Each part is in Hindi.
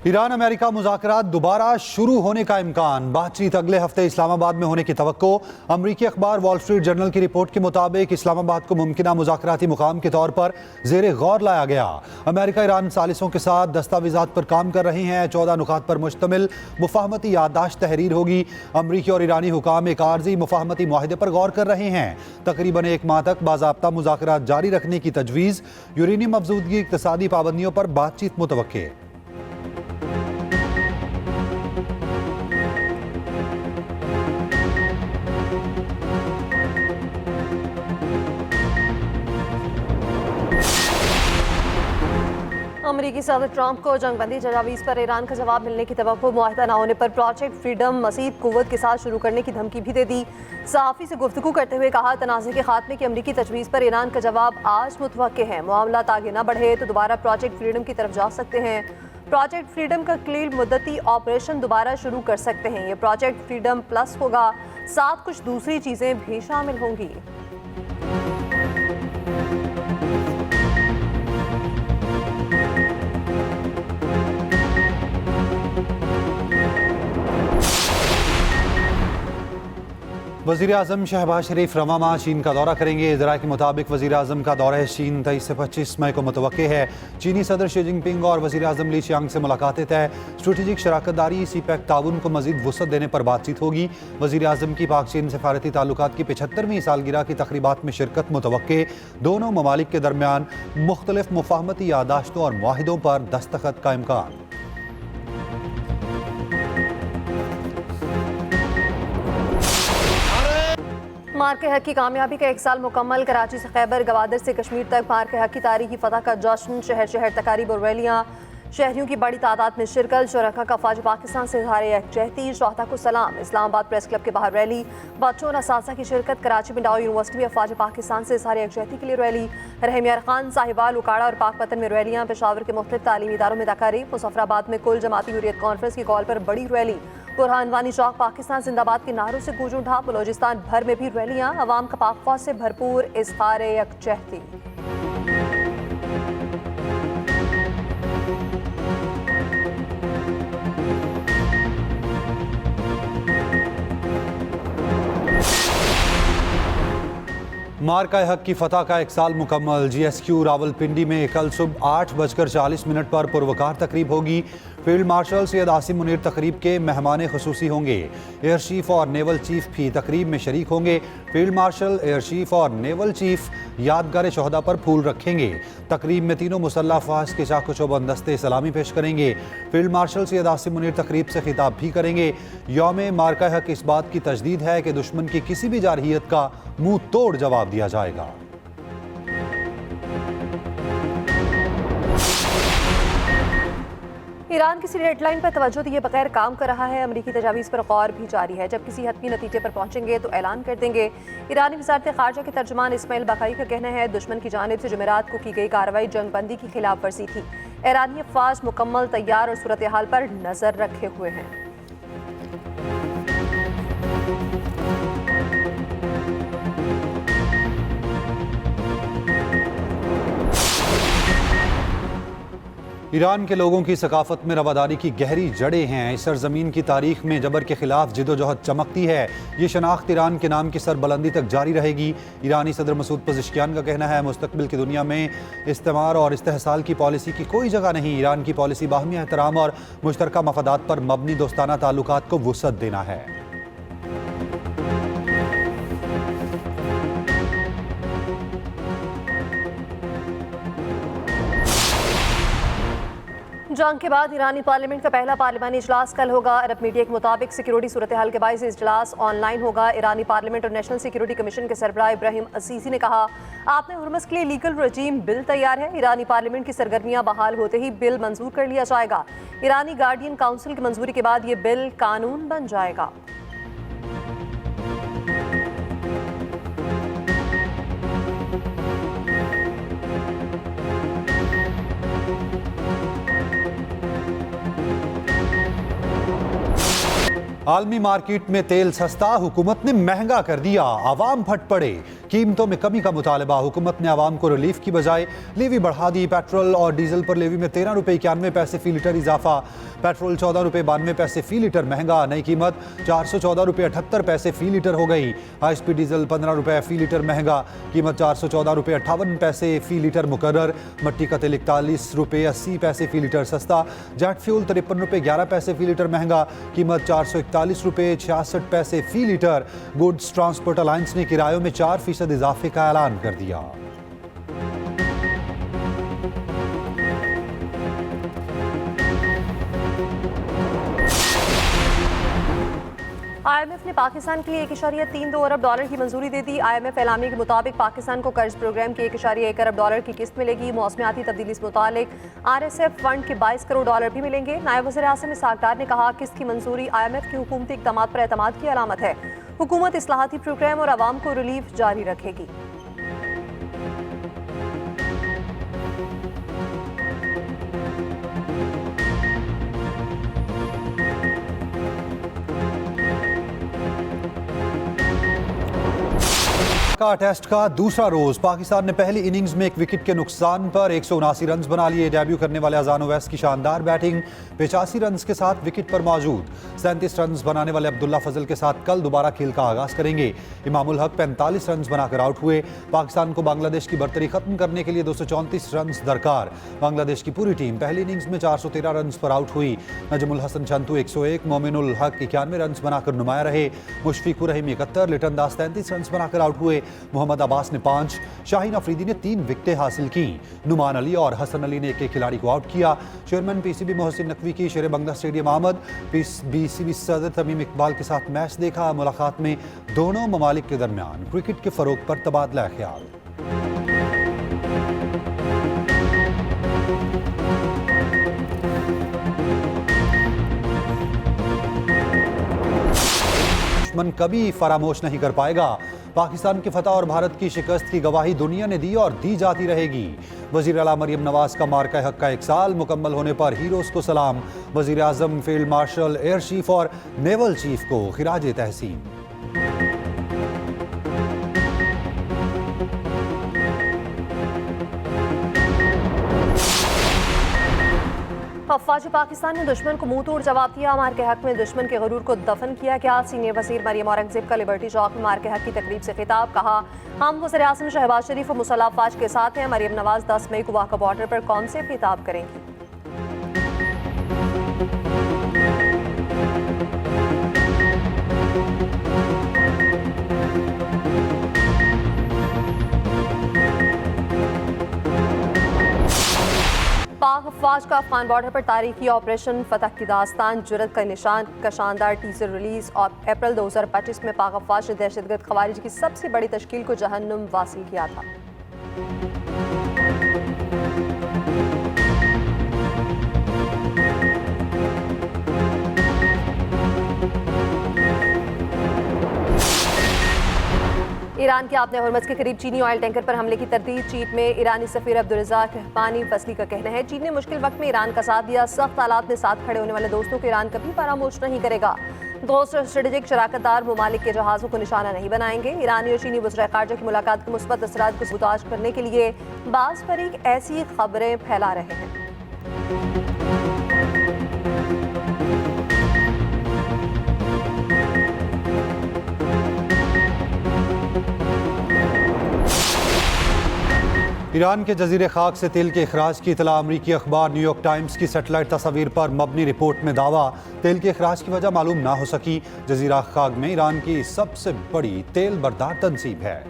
ईरान अमेरिका मुज़ाकरात दोबारा शुरू होने का इम्कान। बातचीत अगले हफ्ते इस्लामाबाद में होने की तवक्को। अमरीकी अखबार वॉल स्ट्रीट जर्नल की रिपोर्ट के मुताबिक इस्लामाबाद को मुमकिना मुज़ाकराती मुकाम के तौर पर ज़ेरे गौर लाया गया। अमेरिका ईरान सालिसों के साथ दस्तावेज़ात पर काम कर रही हैं। 14 नुकात पर मुश्तमिल मुफाहमती याददाश्त तहरीर होगी। अमरीकी और ईरानी हुकाम एक आर्जी मुफाहमती मुआहदे पर गौर कर रहे हैं। तकरीबन एक माह तक बाज़ाब्ता मुज़ाकरात जारी रखने की तजवीज़। यूरेनियम अफजूदगी, इक़्तिसादी पाबंदियों पर बातचीत मुतवक्के। अमरीकी सदर ट्रंप को जंगबंदी तजावीज़ पर ईरान का जवाब मिलने की तवक्को। मुआहदा न होने पर प्रोजेक्ट फ्रीडम मज़ीद कुव्वत के साथ शुरू करने की धमकी भी दे दी। सहाफ़ी से गुफ्तगू करते हुए कहा, तनाज़े के खात्मे की अमरीकी तजवीज़ पर ईरान का जवाब आज मुतवक्के है। मामला आगे न बढ़े तो दोबारा प्रोजेक्ट फ्रीडम की तरफ जा सकते हैं। प्रोजेक्ट फ्रीडम का क्लील मुद्दती ऑपरेशन दोबारा शुरू कर सकते हैं। ये प्रोजेक्ट फ्रीडम प्लस होगा, साथ कुछ दूसरी चीज़ें भी शामिल होंगी। वज़ीर आज़म शहबाज शरीफ रवा माह चीन का दौरा करेंगे। ज़राए के मुताबिक वज़ीर आज़म का दौरा चीन 23 से 25 मई को मुतवक्के है। चीनी सदर शी जिनपिंग और वज़ीर आज़म ली चियांग से मुलाकातें तय। स्ट्रेटेजिक शराकत दारी सीपैक ताउन को मज़ीद वुसअत देने पर बातचीत होगी। वज़ीर आज़म की पाक चीन सफारती ताल्लुकात की 75वीं सालगिरह की तकरीबात में शिरकत मुतवक्के। दोनों ममालिक के दरमियान मुख्तलिफ मुफाहमती यादाश्तों और मुआहिदों पर दस्तखत का इम्कान। मार के हक की कामयाबी का 1 साल मुकम्मल। कराची से खैबर गवादर से कश्मीर तक मार के हक की तारीखी फतह का जश्न। शहर शहर तकारीब और रैलियाँ, शहरियों की बड़ी तादाद में शिरकत। शुरका का फौज पाकिस्तान से इज़हार यकजहती, शोहदा को सलाम। इस्लामाबाद प्रेस क्लब के बाहर रैली, बच्चों और असातिज़ा की शिरकत। कराची में डाउ यूनिवर्सिटी में फौज पाकिस्तान से इज़हार यकजहती के लिए रैली। रहमियार खान, साहिवाल, उकाड़ा और पाकपतन में रैलियाँ। पेशावर के मुख्तलिफ तालीमी इदारों में तकारीब। मुजफ्फराबाद में कुल जमाती हुर्रियत कॉन्फ्रेंस की कॉल पर बड़ी रैली। बुरहान वानी चौक पाकिस्तान जिंदाबाद के नारों से गूंज उठा। बलोचिस्तान भर में भी रैलियां। अवाम का पाक फौज से भरपूर इज़हार यकजहती। मार्का हक की फतह का 1 साल मुकम्मल। GSQ रावलपिंडी में कल सुबह 8:40 पर पुरवकार तकरीब होगी। फील्ड मार्शल सैयद आसिम मुनीर तकरीब के मेहमान खुसूसी होंगे। एयर चीफ और नेवल चीफ भी तकरीब में शरीक होंगे। फील्ड मार्शल, एयर चीफ और नेवल चीफ यादगार शोहदा पर फूल रखेंगे। तकरीब में तीनों मुसल्लह अफवाज के चाको चौबंद दस्ते सलामी पेश करेंगे। फील्ड मार्शल सैयद आसिम मुनीर तकरीब से खिताब भी करेंगे। यौम मार्का हक इस बात की तजदीद है कि दुश्मन की किसी भी जारहियत का मुंह तोड़ जवाब दिया जाएगा। ईरान किसी डेडलाइन पर तवज्जो दिए बगैर काम कर रहा है। अमरीकी तजावीज़ पर गौर भी जारी है। जब किसी हतमी नतीजे पर पहुंचेंगे तो ऐलान कर देंगे। ईरानी वज़ारत ख़ारजा के तर्जुमान इस्माइल बाकाई का कहना है, दुश्मन की जानिब से जुमेरात को की गई कार्रवाई जंगबंदी की खिलाफ वर्जी थी। ईरानी अफ़वाज मुकम्मल तैयार और सूरत हाल पर नज़र रखे हुए हैं। ईरान के लोगों की सकाफत में रवादारी की गहरी जड़ें हैं। इस सरजमीन की तारीख में जबर के खिलाफ जिदोजहद चमकती है। ये शनाख्त ईरान के नाम की सरबलंदी तक जारी रहेगी। ईरानी सदर मसूद पज़ेश्कियान का कहना है, मुस्तकबिल की दुनिया में इस्तेमार और इस्तेहसाल की पॉलिसी की कोई जगह नहीं। ईरान की पॉलिसी बाहमी एहतराम और मुश्तरका मफादात पर मबनी दोस्ताना ताल्लुकात को वुसअत देना है। जंग के बाद ईरानी पार्लियामेंट का पहला पार्लिमानी इजलास कल होगा। अरब मीडिया के मुताबिक सिक्योरिटी सूरत हाल के बायस इजलास ऑनलाइन होगा। ईरानी पार्लियामेंट और नेशनल सिक्योरिटी कमीशन के सरबराह इब्राहिम असीसी ने कहा, आपने हुर्मस के लिए लीगल रजीम बिल तैयार है। ईरानी पार्लियामेंट की सरगर्मियां बहाल होते ही बिल मंजूर कर लिया जाएगा। ईरानी गार्डियन काउंसिल की मंजूरी के बाद ये बिल कानून बन जाएगा। आलमी मार्केट में तेल सस्ता, हुकूमत ने महंगा कर दिया, आवाम फट पड़े। कीमतों में कमी का मुतालबा, हुकूमत ने आवाम को रिलीफ की बजाय लेवी बढ़ा दी। पेट्रोल और डीजल पर लेवी में 13 रुपये 91 पैसे फी लीटर इजाफा। पेट्रोल 14 रुपये 92 पैसे फी लीटर महंगा, नई कीमत 414 रुपये 78 पैसे फी लीटर हो गई। हाई स्पीड डीजल 15 रुपये फी लीटर महंगा, कीमत 414 रुपये 58 पैसे फी लीटर मुकर्रर। मट्टी का तेल 41 रुपये 80 पैसे फी लीटर सस्ता। जेट फ्यूल 53 रुपये 11 पैसे फी लीटर महंगा, कीमत 441 रुपये 66 पैसे फी लीटर। गुड्स ट्रांसपोर्ट अलायंस ने किरायों में 4% इजाफे का ऐलान कर दिया। IMF ने पाकिस्तान के लिए 1.32 अरब डॉलर की मंजूरी दे दी। IMF एलामी के मुताबिक पाकिस्तान को कर्ज प्रोग्राम की 1.1 अरब डॉलर की किस्त मिलेगी। मौसमियाती तब्दीली से मुतालिक RSF फंड के 22 करोड़ डॉलर भी मिलेंगे। नायब वज़ीर आज़म इसहाक डार ने कहा, किस्त की मंजूरी IMF की हुकूमती इक़दामात पर एतमाद की अलामत है। हुकूमत इस्लाहाती प्रोग्राम और आवाम को रिलीफ जारी रखेगी। का टेस्ट का दूसरा रोज पाकिस्तान ने पहली इनिंग्स में 1 विकेट के नुकसान पर 179 रन बना लिए। डेब्यू करने वाले अजान ओवैस की शानदार बैटिंग 85 रन के साथ विकेट पर मौजूद। 37 रन बनाने वाले अब्दुल्ला फजल के साथ कल दोबारा खेल का आगाज करेंगे। इमामुल हक 45 रन बनाकर आउट हुए। पाकिस्तान को बांग्लादेश की बर्तरी खत्म करने के लिए 234 रन दरकार। बांग्लादेश की पूरी टीम पहली इनिंग्स में 413 रन पर आउट हुई। नजमुल हसन चंतू 101, मोमिनुल हक 91 रन बनाकर नुमाया रहे। मुशफिकुर रहीम 71, लिटन दास 33 रन बनाकर आउट हुए। मोहम्मद अब्बास ने 5, शाहीन अफरीदी ने 3 विकेटें हासिल की। नुमान अली और हसन अली ने एक खिलाड़ी को आउट किया। चेयरमैन PCB मोहसिन नकवी की शेर बंगला स्टेडियम आमद। BCB सदर तमीम इकबाल के साथ मैच देखा। मुलाकात में दोनों ममालिक के दरमियान क्रिकेट के फरोग पर तबादला ख्याल। दुश्मन कभी फरामोश नहीं कर पाएगा। पाकिस्तान की फतह और भारत की शिकस्त की गवाही दुनिया ने दी और दी जाती रहेगी। वज़ीर आला मरियम नवाज का मार्का हक का 1 साल मुकम्मल होने पर हीरोज को सलाम। वज़ीर आज़म, फील्ड मार्शल, एयर चीफ और नेवल चीफ को खिराज तहसीन। अफवाज पाकिस्तान ने दुश्मन को मुंह तोड़ जवाब दिया। मार के हक में दुश्मन के गरूर को दफन किया गया। सीनियर वजीर मरियम औरंगजेब का लिबर्टी चौक में मार के हक की तकरीब से खिताब। कहा, हम वज़ीर आज़म शहबाज शरीफ और मुसल्लह अफवाज के साथ हैं। मरियम नवाज 10 मई को वाक़ा बॉर्डर पर कौम से खिताब करेंगी। पाक अफवाज का अफगान बॉर्डर पर तारीखी ऑपरेशन फतह की दास्तान जुरत का निशान का शानदार टीजर रिलीज। और अप्रैल 2025 में पाक अफवाज ने दहशतगर्द खवारिज की सबसे बड़ी तश्कील को जहन्नुम वासिल किया था। ईरान के आपने हुर्मज़ के करीब चीनी ऑयल टैंकर पर हमले की तरदीद। चीन में ईरानी सफीर अब्दुर्रज़ाक रहबानी फसली का कहना है, चीन ने मुश्किल वक्त में ईरान का साथ दिया। सख्त हालात में साथ खड़े होने वाले दोस्तों को ईरान कभी फरामोश नहीं करेगा। दोस्त स्ट्रेटेजिक शराकतदार ममालिक के जहाज़ों को निशाना नहीं बनाएंगे। ईरानी और चीनी वज़ीर ख़ारजा की मुलाकात के मुस्बत असरात को सबूताज करने के लिए बाज़ फरीक ऐसी खबरें फैला रहे हैं। ईरान के जजीरे खाक से तेल के अखराज की इतला। अमरीकी अखबार न्यूयॉर्क टाइम्स की सैटेलाइट तस्वीर पर मबनी रिपोर्ट में दावा, तेल के अखराज की वजह मालूम ना हो सकी। जजीरा खाक में ईरान की सबसे बड़ी तेल बरदार तंसीब है।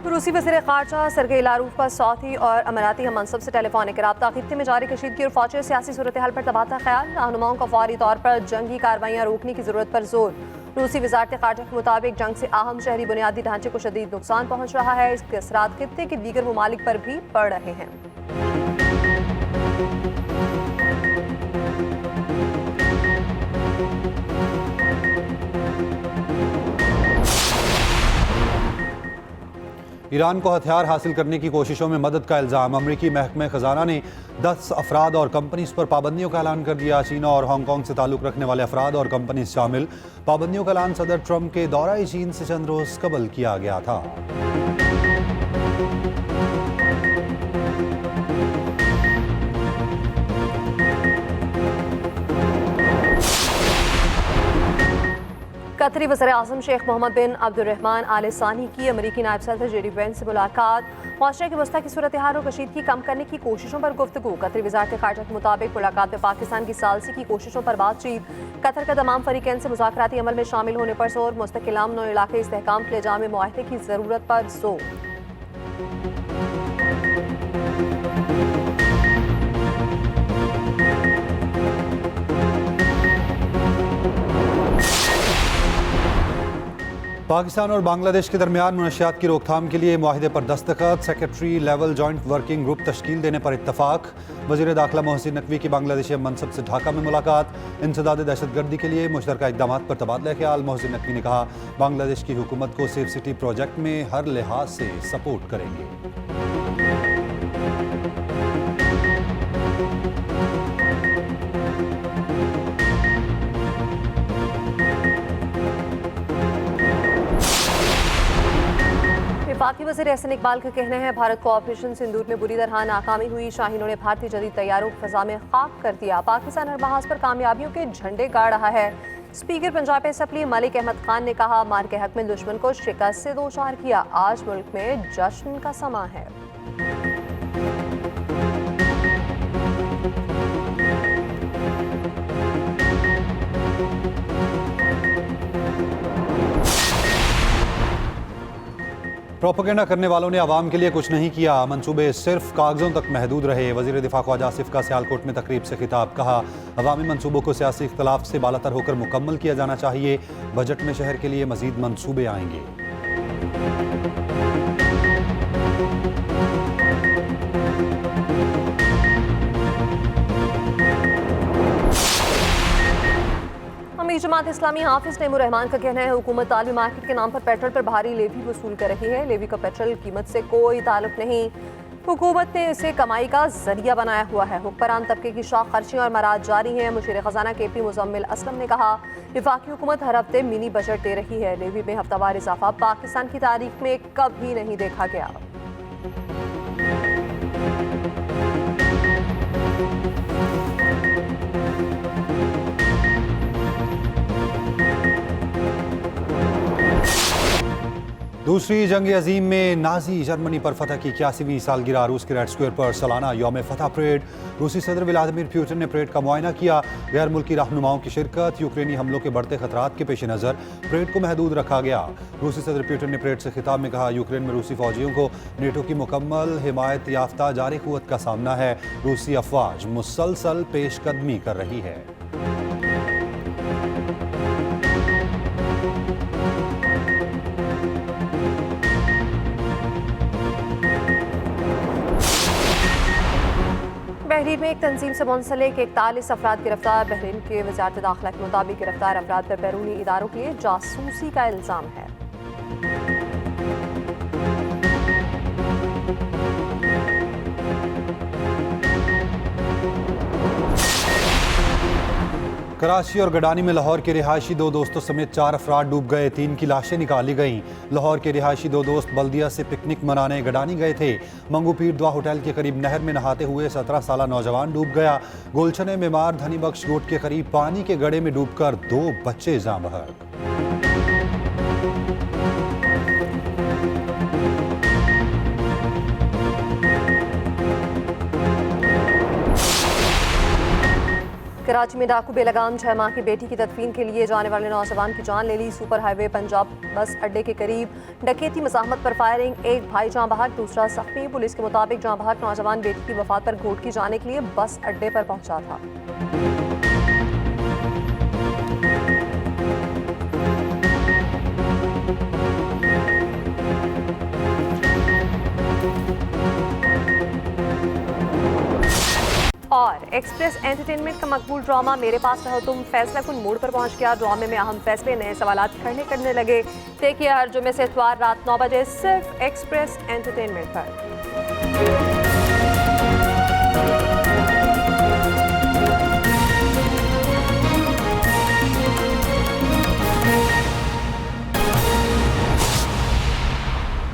रूसी वज़ीर ख़ारजा सरगेई लारूफ का सऊदी और अमाराती हम मनसब से टेलीफोनिक रब्ता। खित्ते में जारी कशीदगी और फौजी सियासी सूरत हाल पर तबादला ख्याल। रहनुमाओं का फौरी तौर पर जंगी कार्रवाइयाँ रोकने की जरूरत पर जोर। रूसी वज़ारत ख़ारजा के मुताबिक जंग से अहम शहरी बुनियादी ढांचे को शदीद नुकसान पहुँच रहा है। इसके असरात खित्ते के दीगर ममालिक पर भी पड़ रहे हैं। ईरान को हथियार हासिल करने की कोशिशों में मदद का इल्ज़ाम। अमरीकी महकमे खजाना ने 10 अफराद और कंपनीज पर पाबंदियों का ऐलान कर दिया। चीन और हांगकांग से ताल्लुक़ रखने वाले अफराद और कंपनीज शामिल। पाबंदियों का ऐलान सदर ट्रंप के दौरा चीन से चंद रोज़ कबल किया गया था। कतरी वज़ीर-ए-आज़म शेख मोहम्मद बिन अब्दुर्रहमान आल सानी की अमरीकी नायब सदर जेडी वेंस से मुलाकात। मुआशरे की वस्ता की सूरत हाल और कशीदगी कम करने की कोशिशों पर गुफ्तगू। कतरी वज़ारत ख़ारिजा के मुताबिक मुलाकात में पाकिस्तान की सालसी की कोशिशों पर बातचीत। कतर का तमाम फरीकैन से मुज़ाकराती अमल में शामिल होने पर जोर। मुस्तकिल अमन और इलाक़ाई इस्तेहकाम के लिए जामे मुआहदे की ज़रूरत पर जोर। पाकिस्तान और बांग्लादेश के दरमियान मुनशियात की रोकथाम के लिए मुआहिदे पर दस्तखत। Secretary level joint working group तश्कील देने पर इत्तफाक। वज़ीर दाखिला मोहसिन नकवी की बांग्लादेशी मनसब से ढाका में मुलाकात। इंसदाद दहशतगर्दी के लिए मुश्तरका इक़दामात पर तबादला ख्याल। मोहसिन नकवी ने कहा, बांग्लादेश की हुकूमत को सेफ सिटी प्रोजेक्ट में हर लिहाज से सपोर्ट करेंगे। वफाकी वज़ीर एहसन इकबाल का कहना है, भारत को ऑपरेशन सिंदूर में बुरी तरह नाकामी हुई। शाहीनों ने भारतीय जदीद तैयारों को फजा में खाक कर दिया। पाकिस्तान हर महाज पर कामयाबियों के झंडे गाड़ रहा है। स्पीकर पंजाब असम्बली मलिक अहमद खान ने कहा, मार के हक में दुश्मन को शिकस्त से दो चार किया। आज मुल्क में जश्न का समा है। प्रोपेगेंडा करने वालों ने आवाम के लिए कुछ नहीं किया। मंसूबे सिर्फ कागजों तक महदूद रहे। वज़ीर दिफा ख्वाजा आसिफ का सियालकोट में तकरीब से खिताब। कहा, अवामी मंसूबों को सियासी इख्तलाफ से बालातर होकर मुकम्मल किया जाना चाहिए। बजट में शहर के लिए मजीद मंसूबे आएंगे। अमीर जमात इस्लामी हाफिज नईमुर रहमान का कहना है, हुकूमत तालवी मार्केट के नाम पर पेट्रोल पर भारी लेवी वसूल कर रही है। लेवी का पेट्रोल कीमत से कोई ताल्लुक नहीं। हुकूमत ने इसे कमाई का जरिया बनाया हुआ है। हुक्मरान तबके की शाख खर्चियाँ और मराद जारी हैं। मुशीर खजाना KP मुजम्मिल असलम ने कहा, वफाकी हुकूमत हर हफ्ते मिनी बजट दे रही है। लेवी में हफ्तावार इजाफा पाकिस्तान की तारीख में कभी नहीं देखा गया। दूसरी जंग अजीम में नाजी जर्मनी पर फतह की 81वीं सालगिरह। रूस के रेड स्क्वायर पर सालाना यौम फतह परेड। रूसी सदर व्लादिमीर पुतिन ने परेड का मुआयना किया। गैर मुल्की रहनुमाओं की शिरकत। यूक्रेनी हमलों के बढ़ते खतरात के पेश नज़र परेड को महदूद रखा गया। रूसी सदर पुतिन ने परेड से खिताब में कहा, यूक्रेन में रूसी फौजियों को नेटो की मुकम्मल हिमायत याफ्ता जारी कुव्वत का सामना है। रूसी अफवाज मुसलसल पेशकदमी कर रही है। बहरीन में एक तंजीम से मुंसलिक 41 अफराद गिरफ्तार। बहरीन के वज़ारत दाखिला के मुताबिक गिरफ्तार अफराद पर बैरूनी इदारों के लिए जासूसी का इल्ज़ाम है। कराची और गडानी में लाहौर के रिहायशी दो दोस्तों समेत 4 अफराद डूब गए। 3 की लाशें निकाली गईं। लाहौर के रिहायशी दो दोस्त बल्दिया से पिकनिक मनाने गडानी गए थे। मंगू पीर दुआ होटल के करीब नहर में नहाते हुए 17 साला नौजवान डूब गया। गुलशन मेमार धनी बख्श गोट के करीब पानी के गड्ढे में डूबकर 2 बच्चे जाँ बहक। कराची में डाकू बेलगाम 6 माह की बेटी की तदफीन के लिए जाने वाले नौजवान की जान ले ली। सुपर हाईवे पंजाब बस अड्डे के करीब डकैती मज़ाहमत पर फायरिंग। एक भाई जाँ बहक, दूसरा जख्मी। पुलिस के मुताबिक जाँ बहक नौजवान बेटी की वफात पर घोटकी जाने के लिए बस अड्डे पर पहुंचा था। और एक्सप्रेस एंटरटेनमेंट का मकबूल ड्रामा मेरे पास रहो तुम फैसला कुन मोड़ पर पहुंच गया। ड्रामे में अहम फैसले नए सवालात खड़े करने लगे। देखिए हर जुमे से इतवार रात 9 बजे सिर्फ एक्सप्रेस एंटरटेनमेंट पर।